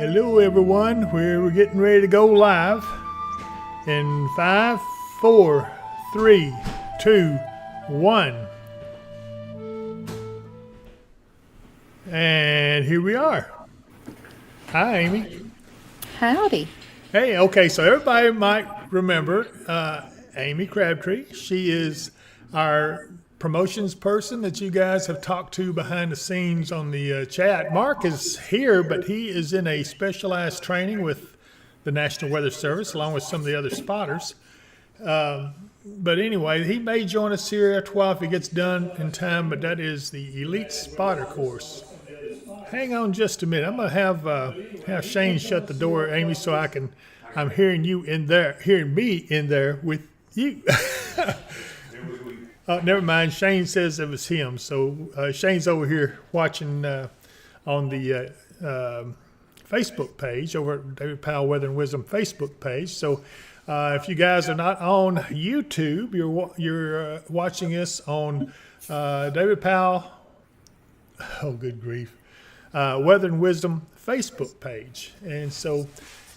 Hello, everyone. We're getting ready to go live in 5, 4, 3, 2, 1. And here we are. Hi, Amy. Howdy. Hey, okay, so everybody might remember Amy Crabtree. She is our promotions person that you guys have talked to behind the scenes on the chat. Mark is here, but he is in a specialized training with the National Weather Service along with some of the other spotters. But anyway, he may join us here after a while if he gets done in time, but that is the Elite Spotter course. Hang on just a minute. I'm going to have Shane shut the door, Amy, so I'm hearing you in there, hearing me in there with you. Never mind. Shane says it was him. So Shane's over here watching on the Facebook page, over at David Powell Weather and Wisdom Facebook page. So if you guys are not on YouTube, you're watching us on David Powell. Oh, good grief. Weather and Wisdom Facebook page. And so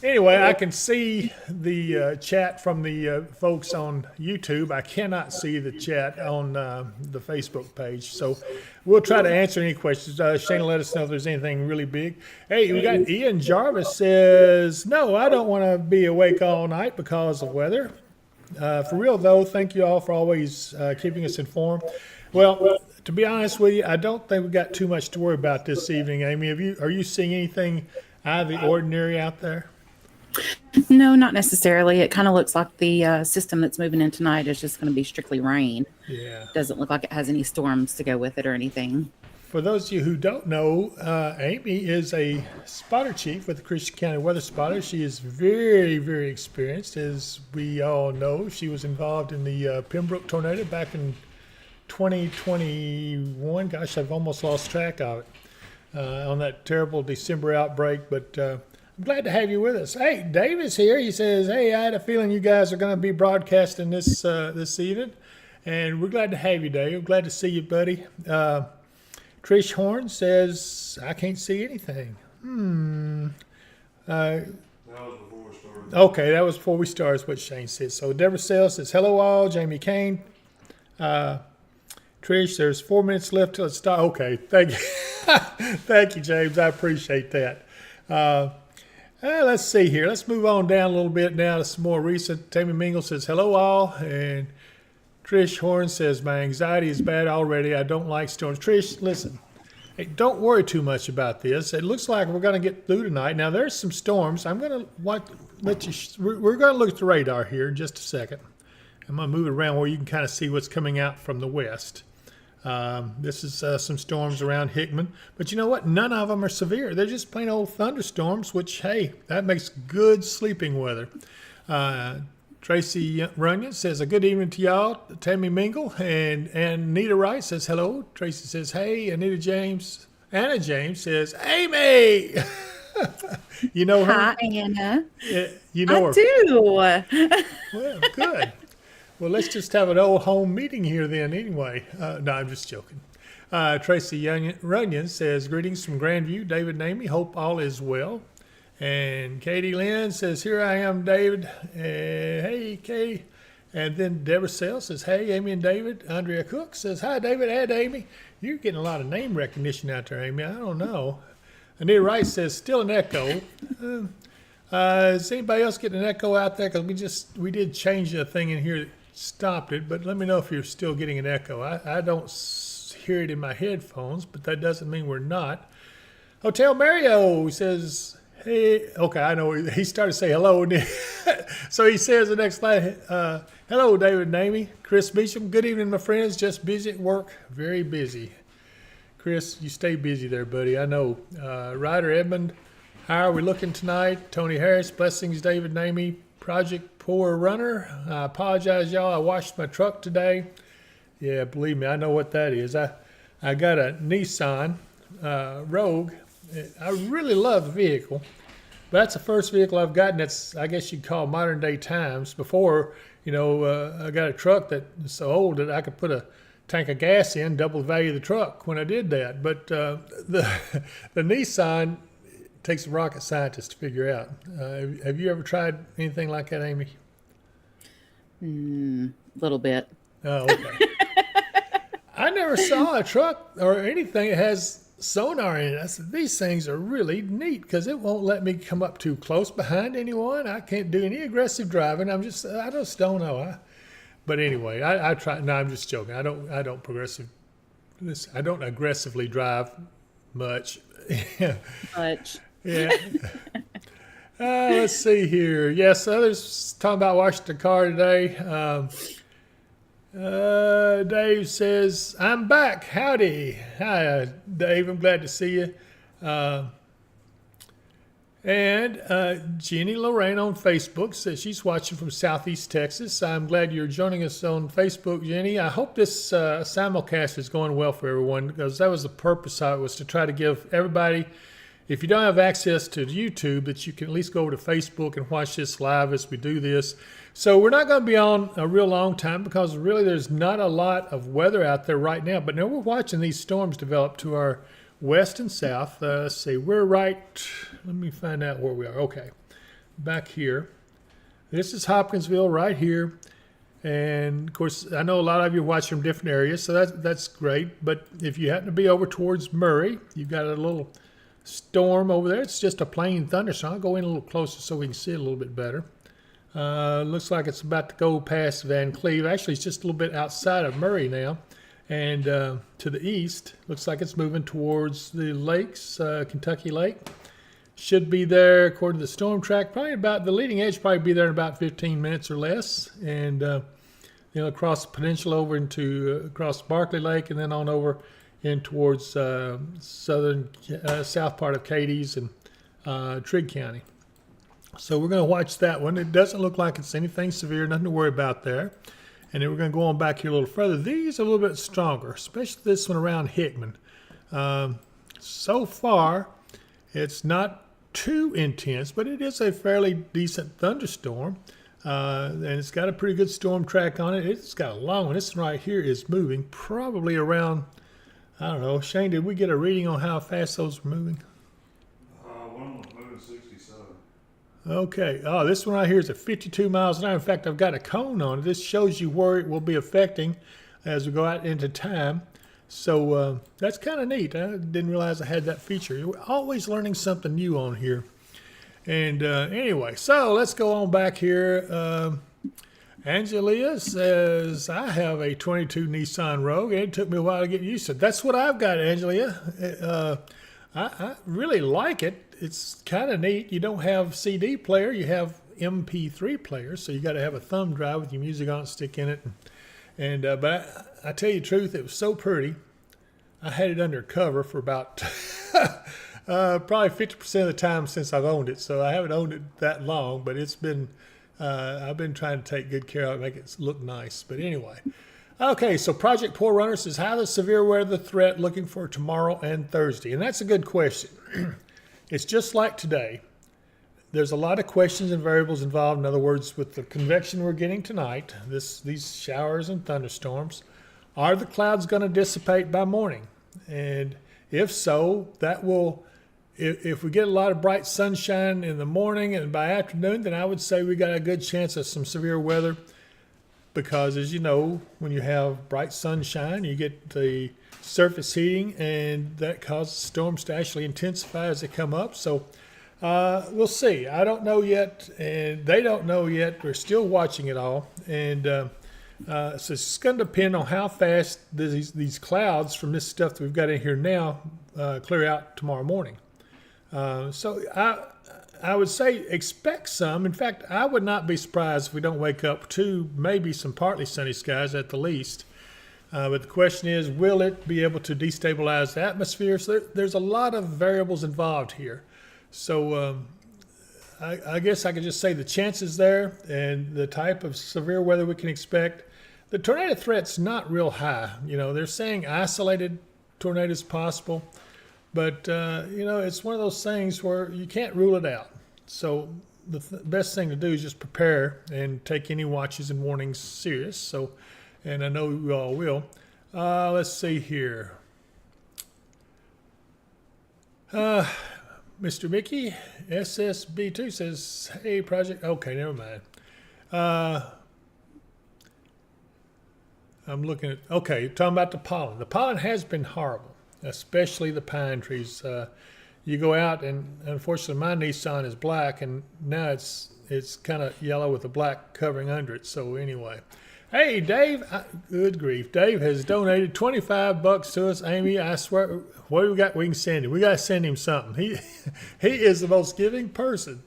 anyway, I can see the chat from the folks on YouTube. I cannot see the chat on the Facebook page. So we'll try to answer any questions. Shane will let us know if there's anything really big. Hey, we got Ian Jarvis says, no, I don't want to be awake all night because of weather. For real, though, thank you all for always keeping us informed. Well, to be honest with you, I don't think we've got too much to worry about this evening, Amy. Are you seeing anything out of the ordinary out there? No, not necessarily. It kind of looks like the system that's moving in tonight is just going to be strictly rain. Yeah. Doesn't look like it has any storms to go with it or anything. For those of you who don't know, Amy is a spotter chief with the Christian County Weather Spotter. She is very, very experienced. As we all know, she was involved in the Pembroke tornado back in 2021. Gosh, I've almost lost track of it on that terrible December outbreak. But I'm glad to have you with us. Hey, Dave is here. He says, hey, I had a feeling you guys are going to be broadcasting this evening. And we're glad to have you, Dave. Glad to see you, buddy. Trish Horn says, I can't see anything. That was before we started. Okay, that was before we started, is what Shane said. So Deborah Sales says, hello all. Jamie Kane. Trish, there's 4 minutes left till it starts. Okay, thank you. Thank you, James. I appreciate that. Let's see here. Let's move on down a little bit now to some more recent. Tammy Mingle says, hello all. And Trish Horn says, my anxiety is bad already. I don't like storms. Trish, listen, hey, don't worry too much about this. It looks like we're going to get through tonight. Now, there's some storms. I'm going to we're going to look at the radar here in just a second. I'm going to move it around where you can kind of see what's coming out from the west. This is some storms around Hickman. But you know what? None of them are severe. They're just plain old thunderstorms, which, hey, that makes good sleeping weather. Tracy Runyon says, a good evening to y'all. Tammy Mingle and Nita Wright says, hello. Tracy says, hey. Anna James says, Amy. You know her? Hi, Anna. You know I her. do. Well, good. Well, let's just have an old home meeting here then anyway. No, I'm just joking. Tracy Runyon says, greetings from Grandview. David and Amy, hope all is well. And Katie Lynn says, here I am, David. Hey, Katie. And then Deborah Sell says, hey, Amy and David. Andrea Cook says, hi, David and Amy. You're getting a lot of name recognition out there, Amy. I don't know. Anita Wright says, still an echo. Is anybody else getting an echo out there? Because we did change the thing in here that stopped it. But let me know if you're still getting an echo. I don't hear it in my headphones, but that doesn't mean we're not. Hotel Mario says, hey, okay, I know. He started to say hello. So he says the next line, hello, David and Amy. Chris Beecham, good evening, my friends. Just busy at work, very busy. Chris, you stay busy there, buddy. I know. Ryder Edmond, how are we looking tonight? Tony Harris, blessings, David and Amy. Project Poor Runner. I apologize, y'all. I washed my truck today. Yeah, believe me, I know what that is. I got a Nissan Rogue. I really love the vehicle, but that's the first vehicle I've gotten that's, I guess you'd call modern day times. Before, I got a truck that's so old that I could put a tank of gas in, double the value of the truck when I did that. But the Nissan takes a rocket scientist to figure out. Have you ever tried anything like that, Amy? Little bit. Oh, okay. I never saw a truck or anything that has sonar in it. I said, these things are really neat because it won't let me come up too close behind anyone. I can't do any aggressive driving. I just don't know. But anyway, I try. No, I'm just joking. I don't aggressively drive much. Much. Yeah. Let's see here. Yes, others talking about washing the car today. Dave says, I'm back. Howdy. Hi, Dave. I'm glad to see you. And Jenny Lorraine on Facebook says she's watching from Southeast Texas. I'm glad you're joining us on Facebook, Jenny. I hope this simulcast is going well for everyone, because that was the purpose of it, was to try to give everybody, if you don't have access to YouTube, that you can at least go over to Facebook and watch this live as we do this. So we're not going to be on a real long time because really there's not a lot of weather out there right now. But now we're watching these storms develop to our west and south. Let's see, we're right, let me find out where we are. Okay, back here. This is Hopkinsville right here. And of course, I know a lot of you watch from different areas, so that's great. But if you happen to be over towards Murray, you've got a little storm over there. It's just a plain thunderstorm. I'll go in a little closer so we can see it a little bit better. Looks like it's about to go past Van Cleve. Actually, it's just a little bit outside of Murray now. And to the east, looks like it's moving towards the lakes, Kentucky Lake. Should be there, according to the storm track, probably about the leading edge, probably be there in about 15 minutes or less. And, across the peninsula over into, across Barkley Lake, and then on over in towards south part of Cadiz and Trigg County. So we're going to watch that one. It doesn't look like it's anything severe, nothing to worry about there. And then we're going to go on back here a little further. These are a little bit stronger, especially this one around Hickman. So far, it's not too intense, but it is a fairly decent thunderstorm. And it's got a pretty good storm track on it. It's got a long one. This one right here is moving probably around, I don't know. Shane, did we get a reading on how fast those are moving? One was moving 67. Okay. Oh, this one right here is at 52 miles an hour. In fact, I've got a cone on it. This shows you where it will be affecting as we go out into time. So that's kind of neat. I didn't realize I had that feature. We're always learning something new on here. And anyway, so let's go on back here. Angelia says, I have a 22 Nissan Rogue, and it took me a while to get used to it. That's what I've got, Angelia. I really like it. It's kind of neat. You don't have CD player, you have MP3 player, so you got to have a thumb drive with your music on it, stick in it. And but I tell you the truth, it was so pretty. I had it under cover for about probably 50% of the time since I've owned it. So I haven't owned it that long, but it's been I've been trying to take good care of it, make it look nice. But anyway, okay. So Project Poor Runner says, how the severe weather threat looking for tomorrow and Thursday? And that's a good question. It's just like today. There's a lot of questions and variables involved. In other words, with the convection we're getting tonight, these showers and thunderstorms, are the clouds going to dissipate by morning? And if so, that will, if we get a lot of bright sunshine in the morning and by afternoon, then I would say we got a good chance of some severe weather. Because as you know, when you have bright sunshine, you get the surface heating, and that causes storms to actually intensify as they come up. So we'll see. I don't know yet, and they don't know yet. We're still watching it all. And so it's going to depend on how fast these clouds from this stuff that we've got in here now clear out tomorrow morning. So I would say expect some. In fact, I would not be surprised if we don't wake up to maybe some partly sunny skies at the least. But the question is, will it be able to destabilize the atmosphere? So there's a lot of variables involved here. So I guess I could just say the chances there and the type of severe weather we can expect. The tornado threat's not real high. They're saying isolated tornadoes possible. But, it's one of those things where you can't rule it out. So the best thing to do is just prepare and take any watches and warnings serious. So, and I know you all will. Let's see here. Mr. Mickey, SSB2 says, hey, project. Okay, never mind. I'm looking at, okay, talking about the pollen. The pollen has been horrible, especially the pine trees. You go out, and unfortunately, my Nissan is black, and now it's kind of yellow with a black covering under it. So anyway, hey, Dave, good grief, Dave has donated $25 to us. Amy, I swear, what do we got? We can send him. We got to send him something. He is the most giving person.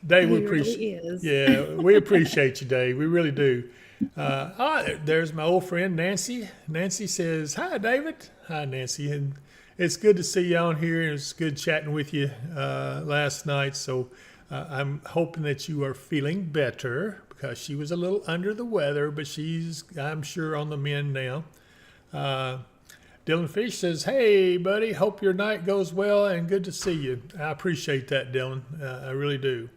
Dave, we He really appreciate. is. Yeah, we appreciate you, Dave. We really do. There's my old friend Nancy. Nancy says, "Hi, David." Hi, Nancy, and it's good to see you on here. It's good chatting with you last night. So I'm hoping that you are feeling better because she was a little under the weather, but she's, I'm sure, on the mend now. Dylan Fish says, "Hey, buddy, hope your night goes well and good to see you." I appreciate that, Dylan. I really do.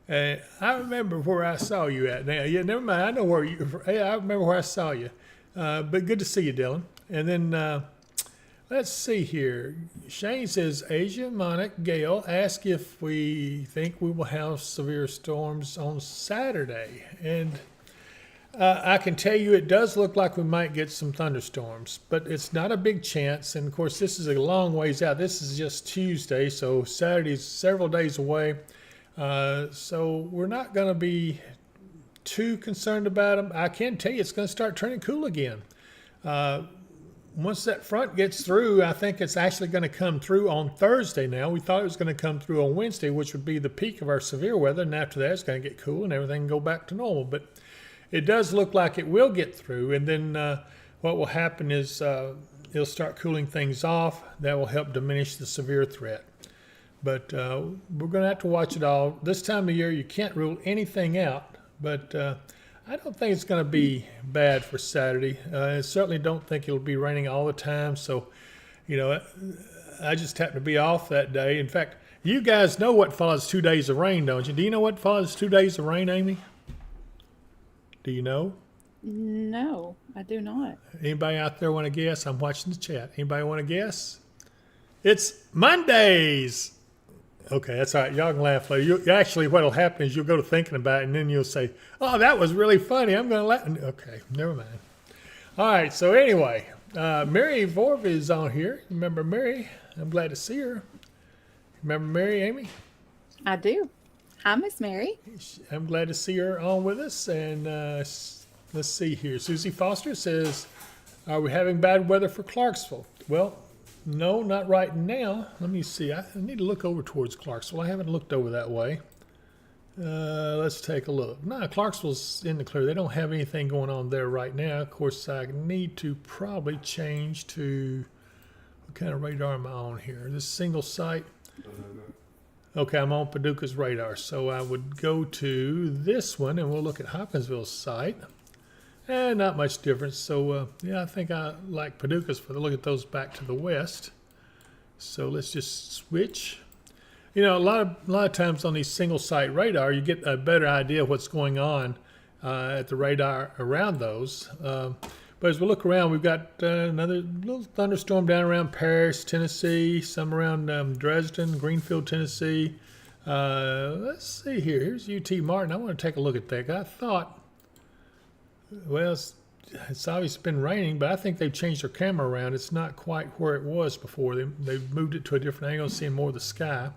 I remember where I saw you at now. Yeah, never mind. I know where you. Yeah, I remember where I saw you. But good to see you, Dylan. And then let's see here. Shane says, Asia, Monica, Gail ask if we think we will have severe storms on Saturday. And I can tell you it does look like we might get some thunderstorms, but it's not a big chance. And of course, this is a long ways out. This is just Tuesday, so Saturday's several days away. So we're not going to be too concerned about them. I can tell you it's going to start turning cool again. Once that front gets through, I think it's actually going to come through on Thursday now. We thought it was going to come through on Wednesday, which would be the peak of our severe weather. And after that, it's going to get cool and everything go back to normal. But it does look like it will get through. And then what will happen is it'll start cooling things off. That will help diminish the severe threat. But we're going to have to watch it all. This time of year, you can't rule anything out. But I don't think it's going to be bad for Saturday. I certainly don't think it'll be raining all the time. So, I just happen to be off that day. In fact, you guys know what follows 2 days of rain, don't you? Do you know what follows 2 days of rain, Amy? Do you know? No, I do not. Anybody out there want to guess? I'm watching the chat. Anybody want to guess? It's Mondays. Okay, that's all right. Y'all can laugh later. Actually, what'll happen is you'll go to thinking about it, and then you'll say, "Oh, that was really funny. I'm going to laugh." Okay, never mind. All right. So anyway, Mary Vorv is on here. Remember Mary? I'm glad to see her. Remember Mary, Amy? I do. Hi, Miss Mary. I'm glad to see her on with us. And let's see here. Susie Foster says, "Are we having bad weather for Clarksville?" Well, no, not right now. Let me see. I need to look over towards Clarksville. I haven't looked over that way. Let's take a look. No, Clarksville's in the clear. They don't have anything going on there right now. Of course, I need to probably change to, what kind of radar am I on here? This single site. Okay, I'm on Paducah's radar. So I would go to this one, and we'll look at Hopkinsville's site. Not much difference. So, I think I like Paducah's for the look at those back to the west. So let's just switch. A lot of times on these single site radar, you get a better idea of what's going on at the radar around those. But as we look around, we've got another little thunderstorm down around Paris, Tennessee, some around Dresden, Greenfield, Tennessee. Let's see here. Here's UT Martin. I want to take a look at that. I thought, well, it's obviously been raining, but I think they've changed their camera around. It's not quite where it was before. They've moved it to a different angle, seeing more of the sky.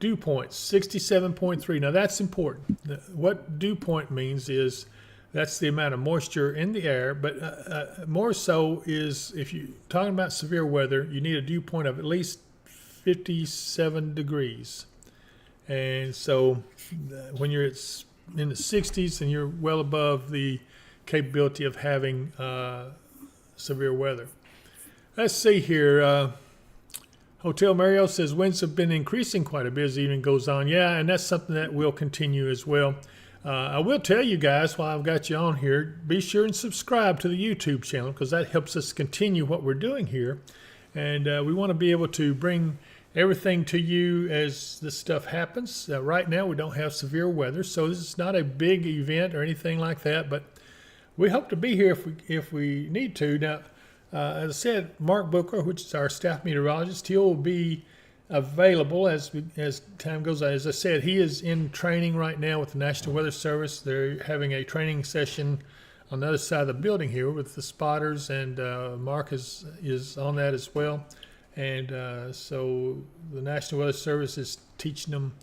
Dew point, 67.3. Now that's important. What dew point means is that's the amount of moisture in the air, but more so is if you're talking about severe weather, you need a dew point of at least 57 degrees. And so when you're in the 60s and you're well above the capability of having severe weather. Let's see here. Hotel Mario says winds have been increasing quite a bit as the evening goes on. Yeah, and that's something that will continue as well. I will tell you guys while I've got you on here, be sure and subscribe to the YouTube channel because that helps us continue what we're doing here. And we want to be able to bring everything to you as this stuff happens. Right now we don't have severe weather, so this is not a big event or anything like that, but we hope to be here if we need to. Now, As I said, Mark Booker, which is our staff meteorologist, he'll be available as time goes on. As I said, he is in training right now with the National Weather Service. They're having a training session on the other side of the building here with the spotters, and Mark is on that as well. And so the National Weather Service is teaching them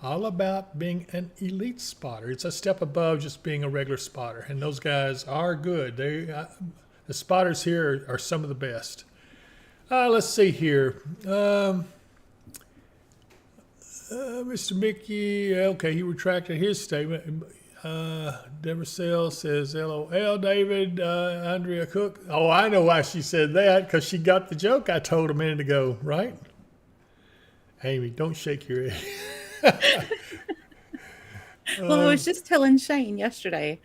all about being an elite spotter. It's a step above just being a regular spotter, and those guys are good. The spotters here are some of the best. Let's see here. Mr. Mickey, okay, he retracted his statement. Deborah Sale says, LOL, David, Andrea Cook. Oh, I know why she said that, because she got the joke I told a minute ago, right? Amy, don't shake your head. Well, I was just telling Shane yesterday,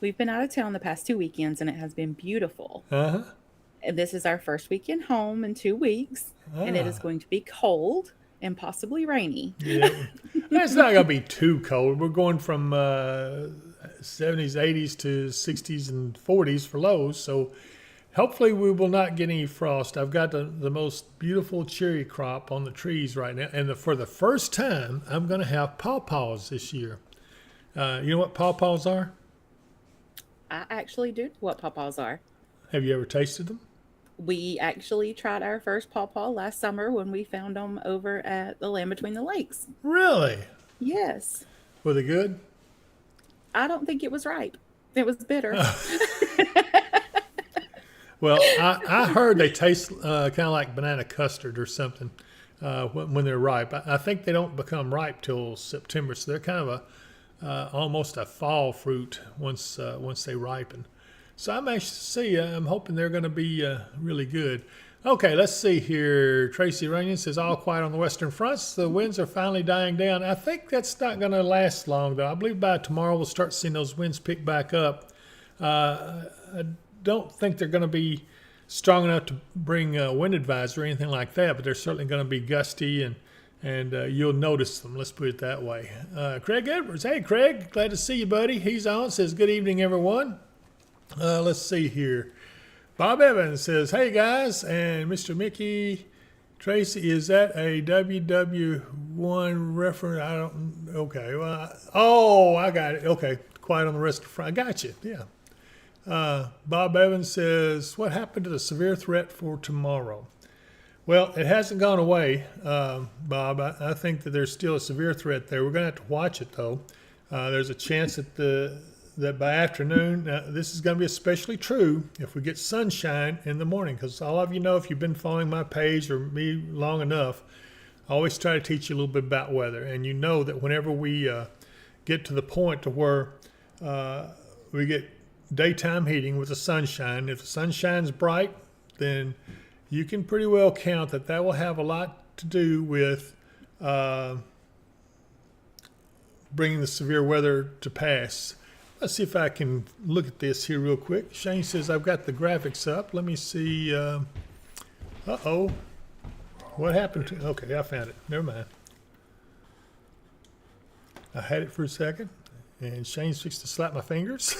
we've been out of town the past 2 weekends and it has been beautiful. Uh-huh. And this is our first weekend home in 2 weeks, and it is going to be cold and possibly rainy. Yeah. It's not going to be too cold. We're going from 70s, 80s to 60s and 40s for lows. So hopefully we will not get any frost. I've got the most beautiful cherry crop on the trees right now. And for the first time, I'm going to have pawpaws this year. You know what pawpaws are? I actually do know what pawpaws are. Have you ever tasted them? We actually tried our first pawpaw last summer when we found them over at the Land Between the Lakes. Really? Yes. Were they good? I don't think it was ripe. It was bitter. Well, I heard they taste kind of like banana custard or something when they're ripe. I think they don't become ripe till September, so they're kind of almost a fall fruit once they ripen. So I'm I'm hoping they're going to be really good. Okay, let's see here. Tracy Runyon says, all quiet on the western fronts. The winds are finally dying down. I think that's not going to last long, though. I believe by tomorrow we'll start seeing those winds pick back up. I don't think they're going to be strong enough to bring a wind advisory or anything like that, but they're certainly going to be gusty, and you'll notice them. Let's put it that way. Craig Edwards. Hey, Craig. Glad to see you, buddy. He's on. Says, good evening, everyone. Let's see here. Bob Evans says, hey guys, and Mr. Mickey Tracy, is that a WW1 reference? Okay. Well, I got it. Okay. Quiet on the rest of the front. I got you. Yeah. Bob Evans says, what happened to the severe threat for tomorrow? Well, it hasn't gone away, Bob. I think that there's still a severe threat there. We're going to have to watch it, though. There's a chance that by afternoon, this is going to be especially true if we get sunshine in the morning, because all of you know, if you've been following my page or me long enough, I always try to teach you a little bit about weather. And you know that whenever we get to the point to where we get daytime heating with the sunshine, if the sun shines bright, then you can pretty well count that will have a lot to do with bringing the severe weather to pass. Let's see if I can look at this here real quick. Shane says, I've got the graphics up. Let me see. Uh-oh. What happened to... Okay, I found it. Never mind. I had it for a second, and Shane's fixed to slap my fingers.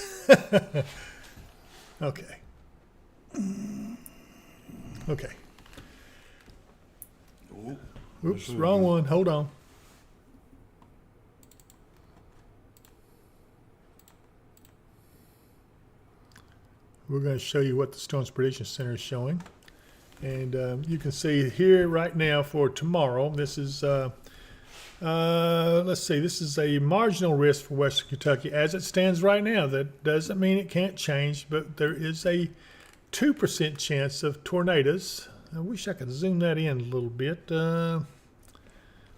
Okay. Okay. Oops, wrong one. Hold on. We're going to show you what the Storms Prediction Center is showing. And you can see here right now for tomorrow, this is, let's see, this is a marginal risk for Western Kentucky as it stands right now. That doesn't mean it can't change, but there is a 2% chance of tornadoes. I wish I could zoom that in a little bit. Let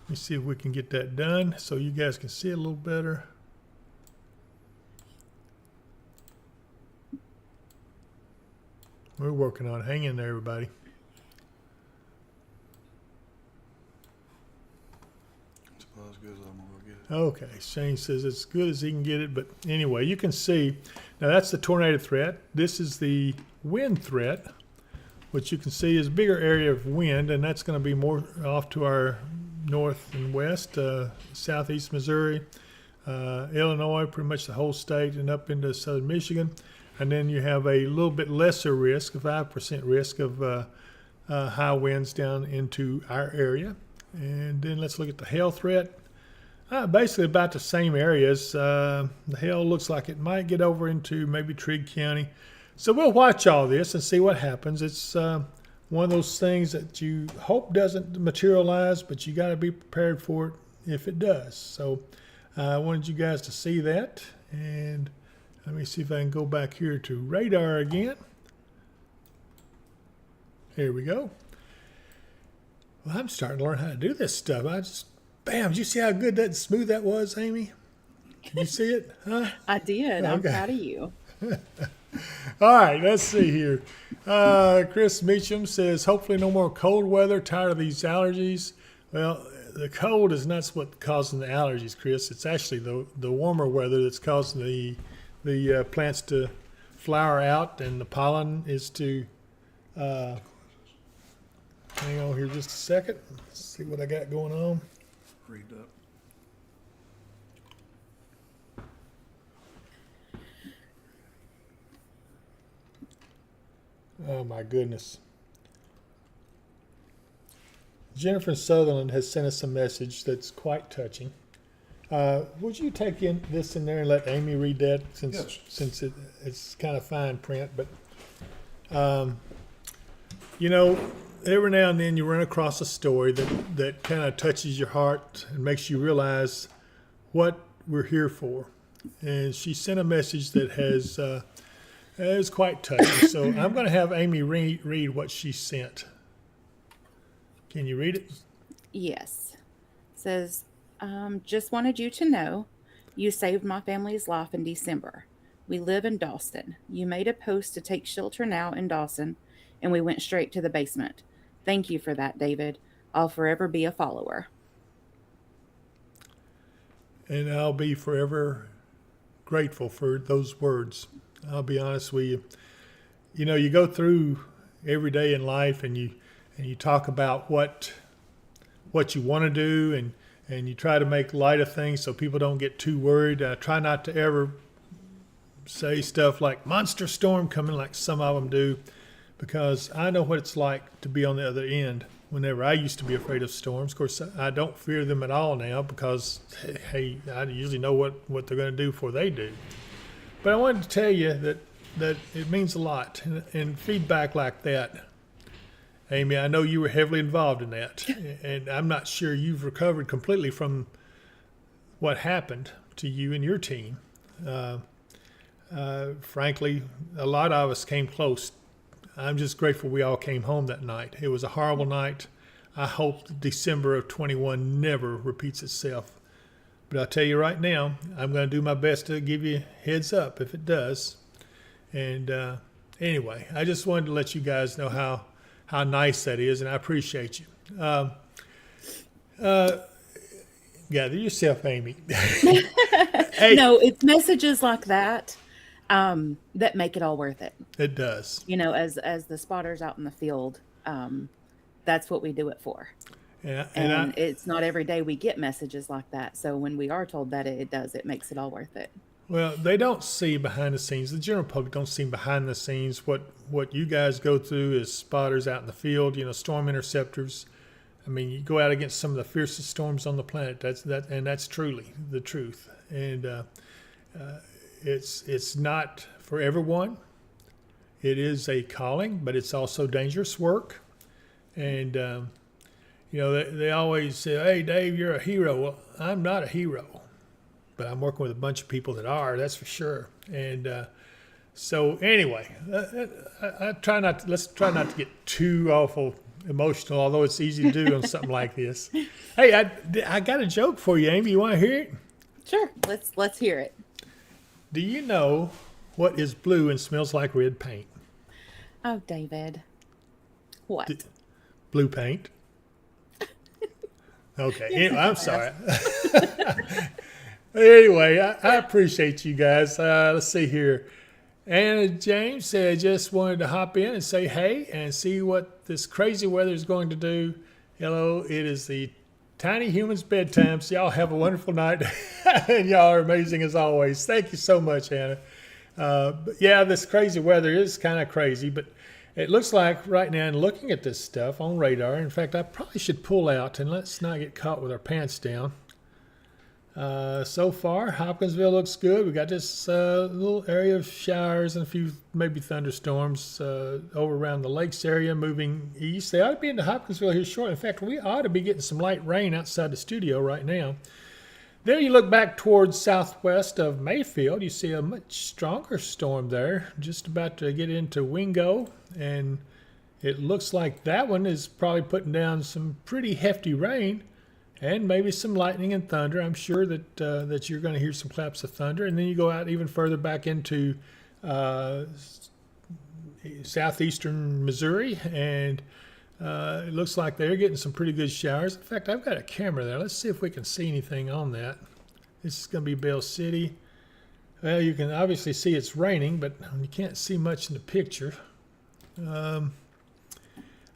me see if we can get that done so you guys can see it a little better. We're working on it. Hang in there, everybody. It's about as good as I'm gonna get it. Okay, Shane says it's good as he can get it, but anyway, you can see, now that's the tornado threat. This is the wind threat, which you can see is a bigger area of wind, and that's going to be more off to our north and west, southeast Missouri, Illinois, pretty much the whole state, and up into southern Michigan. And then you have a little bit lesser risk, a 5% risk of high winds down into our area. And then let's look at the hail threat. Basically about the same areas. The hail looks like it might get over into maybe Trigg County. So we'll watch all this and see what happens. It's one of those things that you hope doesn't materialize, but you got to be prepared for it if it does. So I wanted you guys to see that. And let me see if I can go back here to radar again. Here we go. Well, I'm starting to learn how to do this stuff. Bam, did you see how good that smooth that was, Amy? Can you see it? Huh? I did. I'm Okay. proud of you. All right, let's see here. Chris Meacham says, hopefully no more cold weather, tired of these allergies. Well, the cold is not what's causing the allergies, Chris. It's actually the warmer weather that's causing the plants to flower out, and the pollen is to hang on here just a second. Let's see what I got going on. Read up. Oh my goodness. Jennifer Sutherland has sent us a message that's quite touching. Would you take this in there and let Amy read that Yes. since it's kind of fine print, but you know, every now and then you run across a story that kind of touches your heart and makes you realize what we're here for. And she sent a message that is quite touching. So I'm going to have Amy read what she sent. Can you read it? Yes. It says, just wanted you to know you saved my family's life in December. We live in Dawson. You made a post to take shelter now in Dawson, and we went straight to the basement. Thank you for that, David. I'll forever be a follower. And I'll be forever grateful for those words. I'll be honest with you. You know, you go through every day in life and you talk about what you want to do and you try to make light of things so people don't get too worried. I try not to ever say stuff like monster storm coming like some of them do, because I know what it's like to be on the other end. Whenever I used to be afraid of storms, of course, I don't fear them at all now because, hey, I usually know what they're going to do before they do. But I wanted to tell you that it means a lot. And feedback like that, Amy, I know you were heavily involved in that. And I'm not sure you've recovered completely from what happened to you and your team. Frankly, a lot of us came close. I'm just grateful we all came home that night. It was a horrible night. I hope December of 21 never repeats itself. But I'll tell you right now, I'm going to do my best to give you a heads up if it does. And anyway, I just wanted to let you guys know how nice that is, and I appreciate you. Gather yourself, Amy. Hey, No, it's messages like that that make it all worth it. it does. You know, as the spotters out in the field, that's what we do it for. And And it's not every day we get messages like that. So when we are told that, it makes it all worth it. well, they don't see behind the scenes. The general public don't see behind the scenes what you guys go through as spotters out in the field. You know, storm interceptors. I mean, you go out against some of the fiercest storms on the planet. That's truly the truth. And it's not for everyone. It is a calling, but it's also dangerous work. And you know, they always say, "Hey, Dave, you're a hero." Well, I'm not a hero, but I'm working with a bunch of people that are. That's for sure. And so, anyway, let's try not to get too awful emotional, although it's easy to do on something like this. Hey, I got a joke for you, Amy. You want to hear it? Sure, let's hear it. Do you know what is blue and smells like red paint? Oh, David, what? Blue paint. Okay, anyway, I'm sorry. Anyway, I appreciate you guys. Let's see here. Anna James said, just wanted to hop in and say hey and see what this crazy weather is going to do. Hello, it is the Tiny Humans bedtime. So y'all have a wonderful night. And y'all are amazing as always. Thank you so much, Anna. But yeah, this crazy weather is kind of crazy, but it looks like right now, and looking at this stuff on radar, in fact, I probably should pull out and let's not get caught with our pants down. So far, Hopkinsville looks good. We got this little area of showers and a few maybe thunderstorms over around the lakes area moving east. They ought to be into Hopkinsville here shortly. In fact, we ought to be getting some light rain outside the studio right now. There you look back towards southwest of Mayfield. You see a much stronger storm there, just about to get into Wingo. And it looks like that one is probably putting down some pretty hefty rain. And maybe some lightning and thunder. I'm sure that that you're going to hear some claps of thunder. And then you go out even further back into southeastern Missouri, and it looks like they're getting some pretty good showers. In fact, I've got a camera there. Let's see if we can see anything on that. This is going to be Bell City. Well, you can obviously see it's raining, but you can't see much in the picture.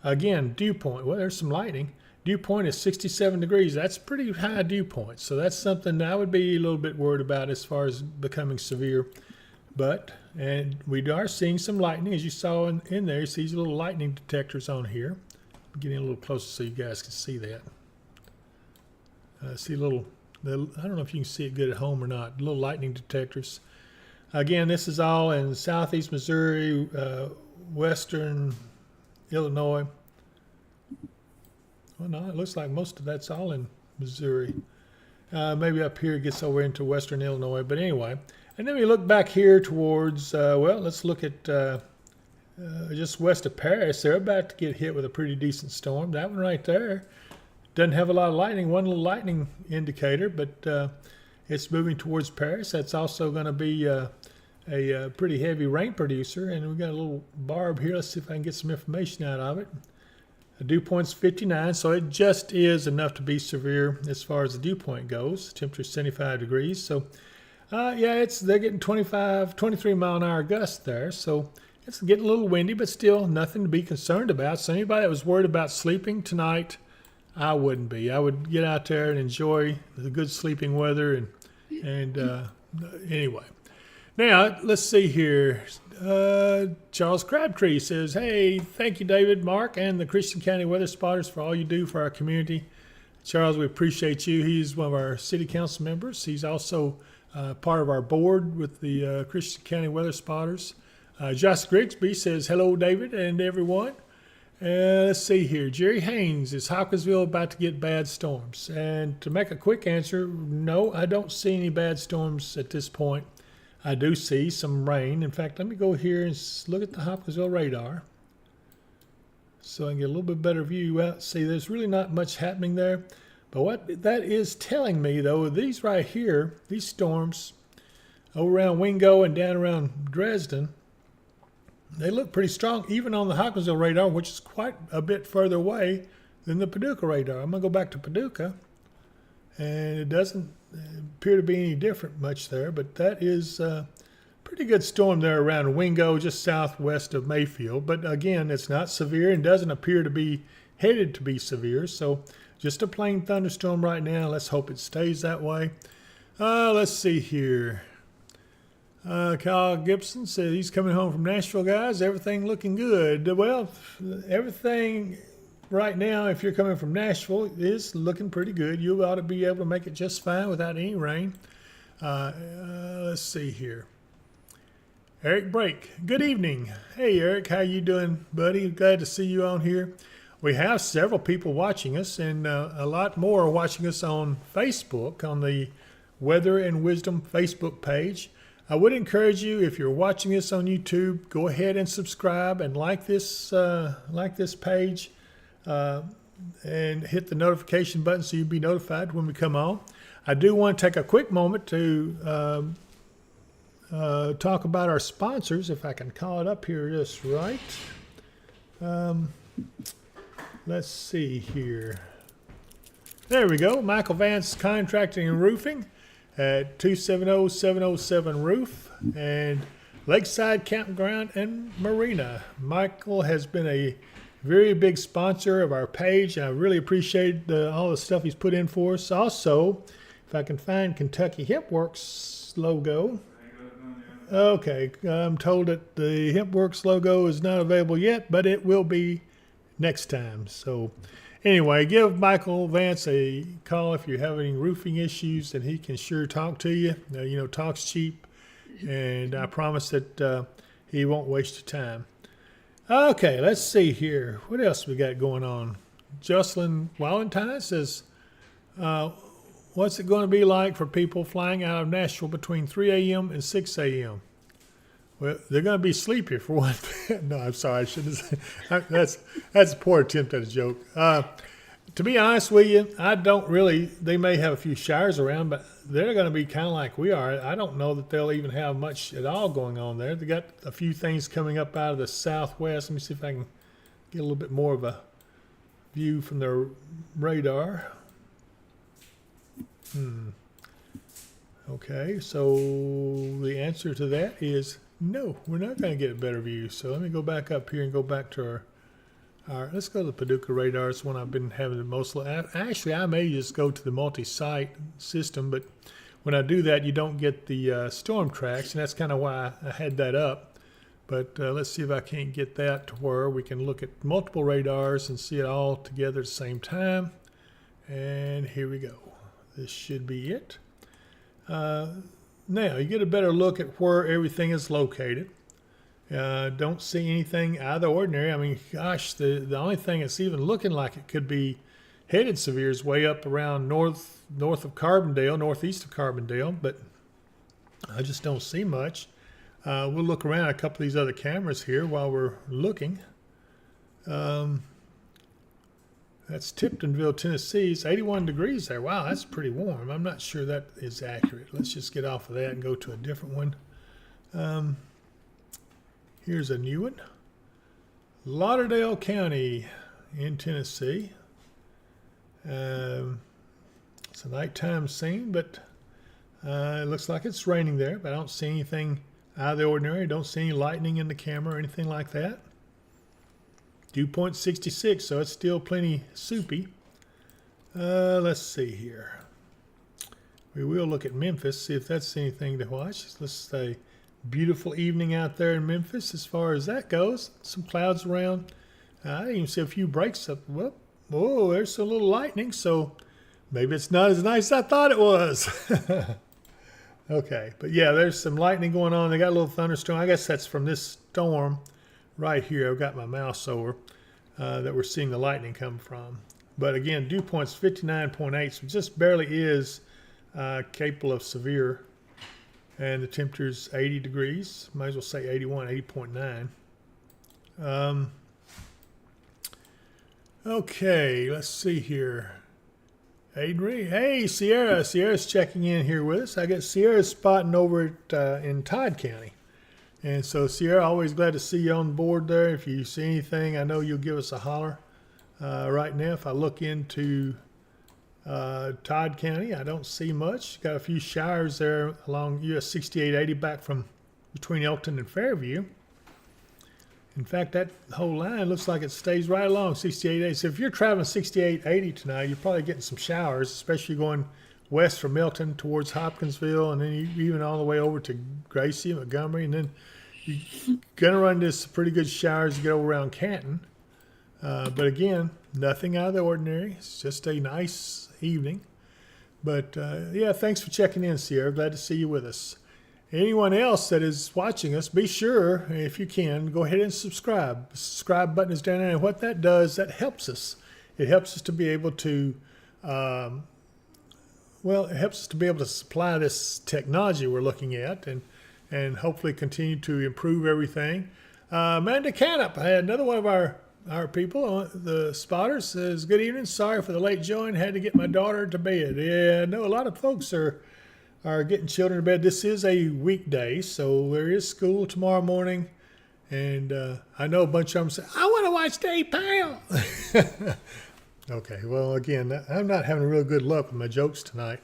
Again, dew point. Well, there's some lightning. Dew point is 67 degrees. That's pretty high dew point. So that's something I would be a little bit worried about as far as becoming severe. And we are seeing some lightning, as you saw in there. You see these little lightning detectors on here. I'm getting a little closer so you guys can see that. See little, I don't know if you can see it good at home or not, little lightning detectors. Again, this is all in southeast Missouri, western Illinois. Well, no, it looks like most of that's all in Missouri. Maybe up here it gets over into western Illinois. But anyway, and then we look back here towards, well, let's look at just west of Paris. They're about to get hit with a pretty decent storm. That one right there doesn't have a lot of lightning, one little lightning indicator, but it's moving towards Paris. That's also going to be a pretty heavy rain producer. And we've got a little barb here. Let's see if I can get some information out of it. The dew point's 59, so it just is enough to be severe as far as the dew point goes. Temperature 75 degrees. So, yeah, they're getting 23 mile an hour gusts there. So it's getting a little windy, but still nothing to be concerned about. So anybody that was worried about sleeping tonight, I wouldn't be. I would get out there and enjoy the good sleeping weather. And anyway. Now, let's see here. Charles Crabtree says, hey, thank you, David, Mark, and the Christian County Weather Spotters for all you do for our community. Charles, we appreciate you. He's one of our city council members. He's also part of our board with the Christian County Weather Spotters. Josh Grigsby says, hello, David and everyone. Let's see here. Jerry Haynes, is Hopkinsville about to get bad storms? And to make a quick answer, no, I don't see any bad storms at this point. I do see some rain. In fact, let me go here and look at the Hopkinsville radar so I can get a little bit better view. Well, see, there's really not much happening there. But what that is telling me, though, these right here, these storms over around Wingo and down around Dresden, they look pretty strong, even on the Hopkinsville radar, which is quite a bit further away than the Paducah radar. I'm going to go back to Paducah, and it doesn't appear to be any different much there, but that is a pretty good storm there around Wingo, just southwest of Mayfield. But again, it's not severe and doesn't appear to be headed to be severe. So just a plain thunderstorm right now. Let's hope it stays that way. Let's see here. Kyle Gibson says he's coming home from Nashville, guys. Everything looking good. Well, everything right now, if you're coming from Nashville, is looking pretty good. You ought to be able to make it just fine without any rain. Let's see here. Eric Brake, good evening. Hey, Eric, how you doing, buddy? Glad to see you on here. We have several people watching us, and a lot more are watching us on Facebook, on the Weather and Wisdom Facebook page. I would encourage you, if you're watching this on YouTube, go ahead and subscribe and like this page. And hit the notification button so you'll be notified when we come on. I do want to take a quick moment to talk about our sponsors, if I can call it up here just right. Let's see here. There we go. Michael Vance Contracting and Roofing at 270-707 Roof and Lakeside Campground and Marina. Michael has been a very big sponsor of our page. I really appreciate all the stuff he's put in for us. Also, if I can find Kentucky Hemp Works logo. Okay, I'm told that the HempWorks logo is not available yet, but it will be next time. So anyway, give Michael Vance a call if you have any roofing issues, and he can sure talk to you. Talk's cheap, and I promise that he won't waste your time. Okay, let's see here. What else we got going on? Jocelyn Valentine says, what's it going to be like for people flying out of Nashville between 3 a.m. and 6 a.m.? Well, they're going to be sleepy for one thing. No, I'm sorry. I shouldn't have said that's a poor attempt at a joke. To be honest with you, I don't really, they may have a few showers around, but they're going to be kind of like we are. I don't know that they'll even have much at all going on there. They got a few things coming up out of the southwest. Let me see if I can get a little bit more of a view from their radar. Okay, so the answer to that is no, we're not going to get a better view. So let me go back up here and go back to our let's go to the Paducah radar. It's one I've been having the most. Actually, I may just go to the multi-site system, but when I do that, you don't get the storm tracks, and that's kind of why I had that up. But let's see if I can't get that to where we can look at multiple radars and see it all together at the same time. And here we go. This should be it. Now, you get a better look at where everything is located. Don't see anything out of the ordinary. I mean, gosh, the only thing that's even looking like it could be headed severe is way up around north of Carbondale, northeast of Carbondale, but I just don't see much. We'll look around a couple of these other cameras here while we're looking. That's Tiptonville, Tennessee. It's 81 degrees there. Wow, that's pretty warm. I'm not sure that is accurate. Let's just get off of that and go to a different one. Here's a new one. Lauderdale County in Tennessee. It's a nighttime scene, but it looks like it's raining there, but I don't see anything out of the ordinary. I don't see any lightning in the camera or anything like that. Dew point 66, so it's still plenty soupy. Let's see here. We will look at Memphis, see if that's anything to watch. Let's say beautiful evening out there in Memphis as far as that goes. Some clouds around. I didn't even see a few breaks up. Whoa, there's a little lightning, so maybe it's not as nice as I thought it was. Okay, but yeah, there's some lightning going on. They got a little thunderstorm. I guess that's from this storm right here. I've got my mouse over that we're seeing the lightning come from. But again, dew point's 59.8, so just barely is capable of severe. And the temperature's 80 degrees. Might as well say 81, 80.9. Okay, let's see here. Adri, hey, Sierra. Sierra's checking in here with us. I guess Sierra's spotting over in Todd County. And so, Sierra, always glad to see you on board there. If you see anything, I know you'll give us a holler. Right now, if I look into Todd County, I don't see much. Got a few showers there along US 6880 back from between Elkton and Fairview. In fact, that whole line looks like it stays right along 6880. So if you're traveling 6880 tonight, you're probably getting some showers, especially going west from Elkton towards Hopkinsville, and then even all the way over to Gracie, Montgomery, and then you're going to run into some pretty good showers to get over around Canton. But again, nothing out of the ordinary. It's just a nice evening. But yeah, thanks for checking in, Sierra. Glad to see you with us. Anyone else that is watching us, be sure, if you can, go ahead and subscribe. The subscribe button is down there, and what that does, that helps us. It helps us to be able to, it helps us to be able to supply this technology we're looking at and hopefully continue to improve everything. Amanda Canup, I had another one of our people, the spotters, says, good evening. Sorry for the late join. Had to get my daughter to bed. Yeah, I know a lot of folks are getting children to bed. This is a weekday, so there is school tomorrow morning. And I know a bunch of them say, I want to watch Dave Powell. Okay, well, again, I'm not having real good luck with my jokes tonight.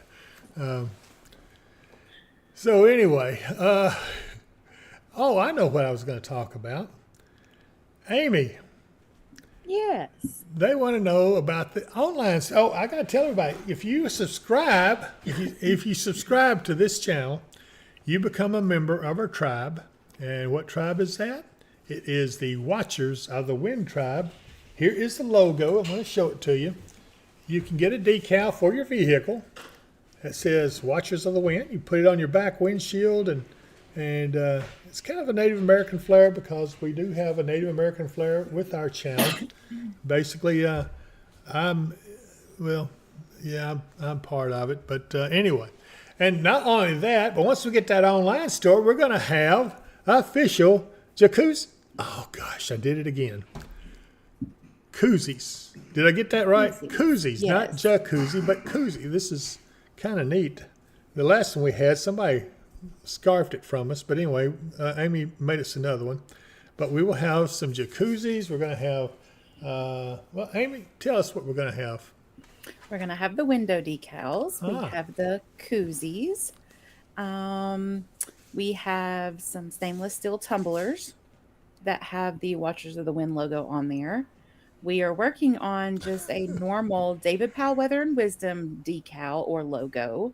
So anyway, I know what I was going to talk about. Amy. Yes. They want to know about the online. Oh, I got to tell everybody, if you subscribe, if you subscribe to this channel, you become a member of our tribe. And what tribe is that? It is the Watchers of the Wind tribe. Here is the logo. I'm going to show it to you. You can get a decal for your vehicle that says Watchers of the Wind. You put it on your back windshield, and it's kind of a Native American flair because we do have a Native American flair with our channel. Basically, I'm part of it. But anyway, and not only that, but once we get that online store, we're going to have official jacuzzi. Oh gosh, I did it again. Koozies. Did I get that right? Koozies, not jacuzzi, but koozie. This is kind of neat. The last one we had, somebody scarfed it from us, but anyway, Amy made us another one. But we will have some jacuzzis. We're going to have, well, Amy, tell us what we're going to have. We're going to have the window decals. We have the koozies. We have some stainless steel tumblers that have the Watchers of the Wind logo on there. We are working on just a normal David Powell Weather and Wisdom decal or logo.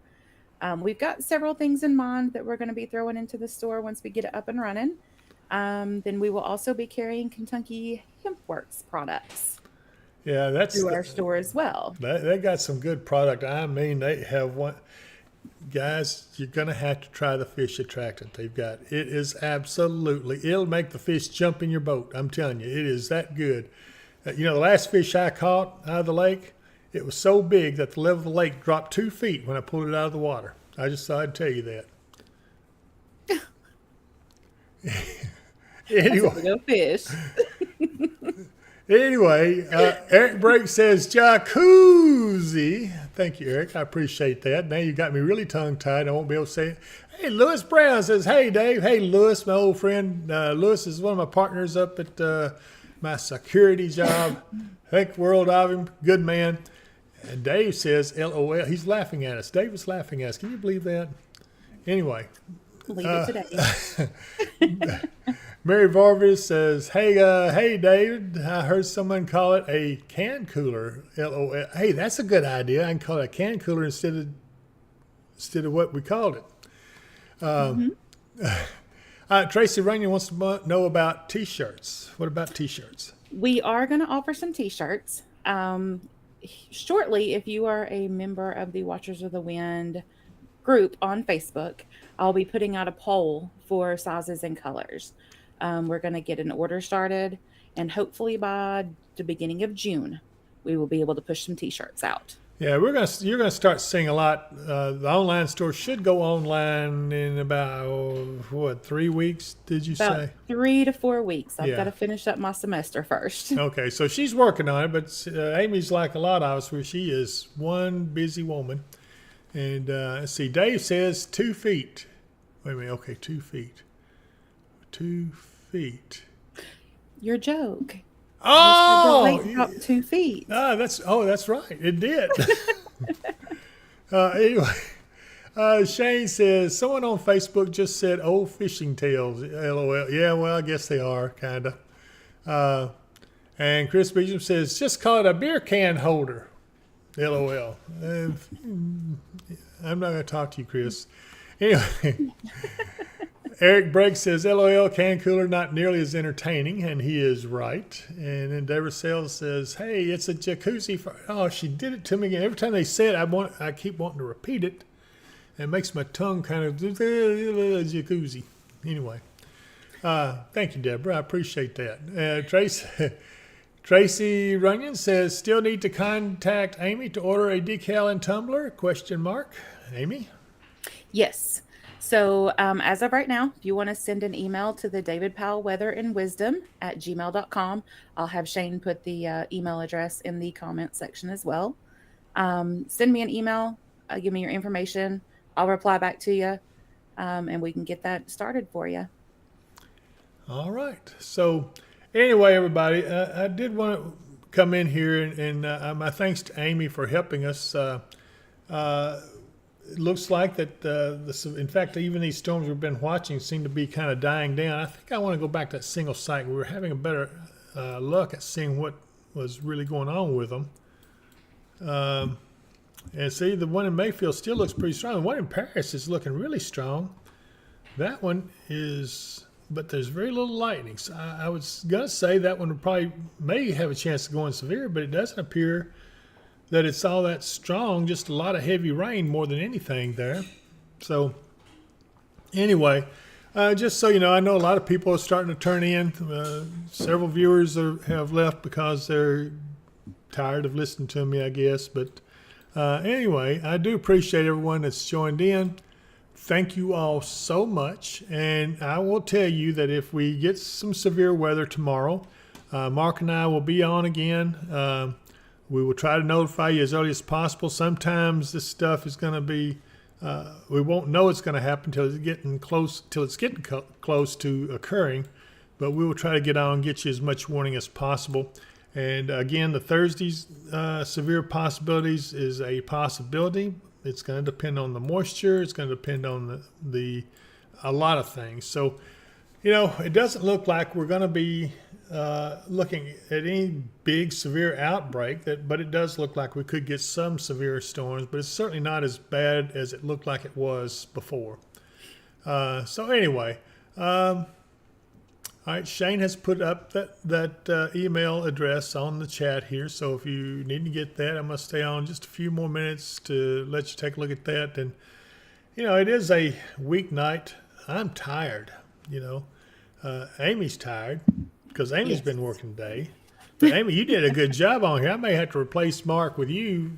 We've got several things in mind that we're going to be throwing into the store once we get it up and running. Then we will also be carrying Kentucky Hempworks products. Yeah, that's through our store as well. They got some good product. I mean, they have one. Guys, you're going to have to try the fish attractant they've got. It is absolutely, it'll make the fish jump in your boat. I'm telling you, it is that good. You know, the last fish I caught out of the lake, it was so big that the level of the lake dropped 2 feet when I pulled it out of the water. I just thought I'd tell you that. Anyway. That's a big fish. Anyway, Eric Brake says jacuzzi. Thank you, Eric. I appreciate that. Now you got me really tongue-tied. I won't be able to say it. Hey, Lewis Brown says, hey, Dave. Hey, Lewis, my old friend. Lewis is one of my partners up at my security job. Think world of him. Good man. And Dave says, LOL. He's laughing at us. Dave is laughing at us. Can you believe that? Anyway. Leave it today. Mary Varvis says, hey, David, I heard someone call it a can cooler, LOL. Hey, that's a good idea. I can call it a can cooler instead of what we called it. Tracy Runyon wants to know about T-shirts. What about T-shirts? We are going to offer some T-shirts. Shortly, if you are a member of the Watchers of the Wind group on Facebook, I'll be putting out a poll for sizes and colors. We're going to get an order started, and hopefully by the beginning of June, we will be able to push some T-shirts out. Yeah, you're gonna start seeing a lot. The online store should go online in about 3 weeks? Did you say? 3 to 4 weeks. I've got to finish up my semester first. Okay, so she's working on it, but Amy's like a lot of us, where she is one busy woman. And let's see, Dave says 2 feet. Wait a minute. Okay, 2 feet. 2 feet. Your joke. Oh, the lake 2 feet. That's right. It did. Anyway, Shane says someone on Facebook just said old fishing tales. LOL. Yeah, well, I guess they are kind of. And Chris Beecham says just call it a beer can holder. LOL. I'm not going to talk to you, Chris. Anyway. Eric Bragg says, LOL, can cooler, not nearly as entertaining, and he is right. And then Deborah Sales says, hey, it's a jacuzzi. She did it to me again. Every time they say it, I keep wanting to repeat it. It makes my tongue kind of jacuzzi. Anyway, thank you, Deborah. I appreciate that. Tracy Runyon says, still need to contact Amy to order a decal and tumbler? ? Amy? Yes. So as of right now, if you want to send an email to the David Powell Weather and Wisdom at gmail.com, I'll have Shane put the email address in the comment section as well. Send me an email, give me your information. I'll reply back to you, and we can get that started for you. All right. So anyway, everybody, I did want to come in here and my thanks to Amy for helping us. It looks like that, in fact, even these storms we've been watching seem to be kind of dying down. I think I want to go back to that single site. We were having a better luck at seeing what was really going on with them. And see, the one in Mayfield still looks pretty strong. The one in Paris is looking really strong. That one is, but there's very little lightning. So I was gonna say that one would probably may have a chance of going severe, but it doesn't appear that it's all that strong. Just a lot of heavy rain more than anything there. So anyway, just so you know, I know a lot of people are starting to turn in. Several viewers have left because they're tired of listening to me, I guess. But anyway, I do appreciate everyone that's joined in. Thank you all so much. And I will tell you that if we get some severe weather tomorrow, Mark and I will be on again. We will try to notify you as early as possible. Sometimes this stuff is going to be, we won't know it's going to happen till it's getting close to occurring. But we will try to get on and get you as much warning as possible. And again, the Thursday's severe possibilities is a possibility. It's going to depend on the moisture. It's going to depend on a lot of things. So, you know, it doesn't look like we're going to be looking at any big severe outbreak. But it does look like we could get some severe storms. But it's certainly not as bad as it looked like it was before. So anyway, all right, Shane has put up that email address on the chat here. So if you need to get that, I'm going to stay on just a few more minutes to let you take a look at that. And, you know, it is a weeknight. I'm tired, you know. Amy's tired because Amy's been working today. But Amy, you did a good job on here. I may have to replace Mark with you.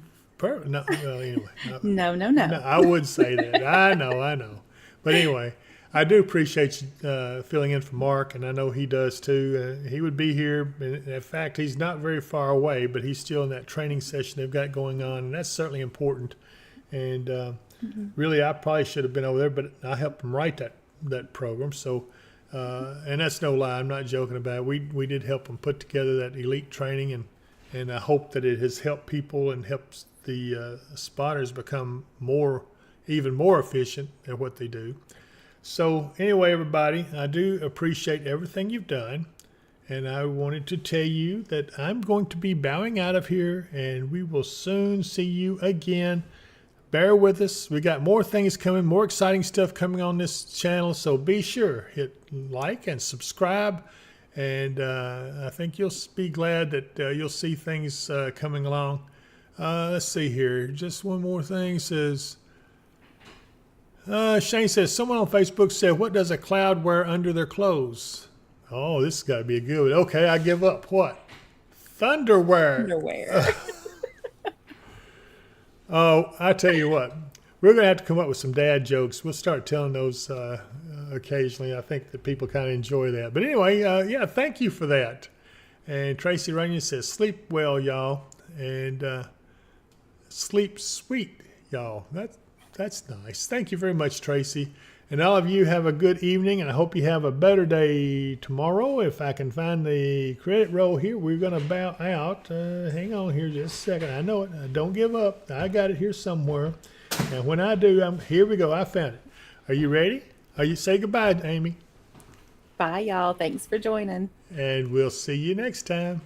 No, well, anyway. No. No, I would say that. I know. But anyway, I do appreciate you filling in for Mark, and I know he does too. He would be here. In fact, he's not very far away, but he's still in that training session they've got going on, and that's certainly important. And really, I probably should have been over there, but I helped him write that program. So, and that's no lie. I'm not joking about it. We did help him put together that elite training, and I hope that it has helped people and helps the spotters become even more efficient at what they do. So anyway, everybody, I do appreciate everything you've done. And I wanted to tell you that I'm going to be bowing out of here, and we will soon see you again. Bear with us. We got more things coming, more exciting stuff coming on this channel. So be sure, hit like and subscribe. And I think you'll be glad that you'll see things coming along. Let's see here. Just one more thing. Says... Shane says, someone on Facebook said, what does a cloud wear under their clothes? Oh, this has got to be a good one. Okay, I give up. What? Thunderwear. Underwear. Oh, I tell you what. We're going to have to come up with some dad jokes. We'll start telling those occasionally. I think that people kind of enjoy that. But anyway, yeah, thank you for that. And Tracy Runyon says, sleep well, y'all. And sleep sweet, y'all. That's nice. Thank you very much, Tracy. And all of you have a good evening, and I hope you have a better day tomorrow. If I can find the credit roll here, we're going to bow out. Hang on here just a second. I know it. Don't give up. I got it here somewhere. And when I do, here we go. I found it. Are you ready? Say goodbye, Amy. Bye, y'all. Thanks for joining. And we'll see you next time.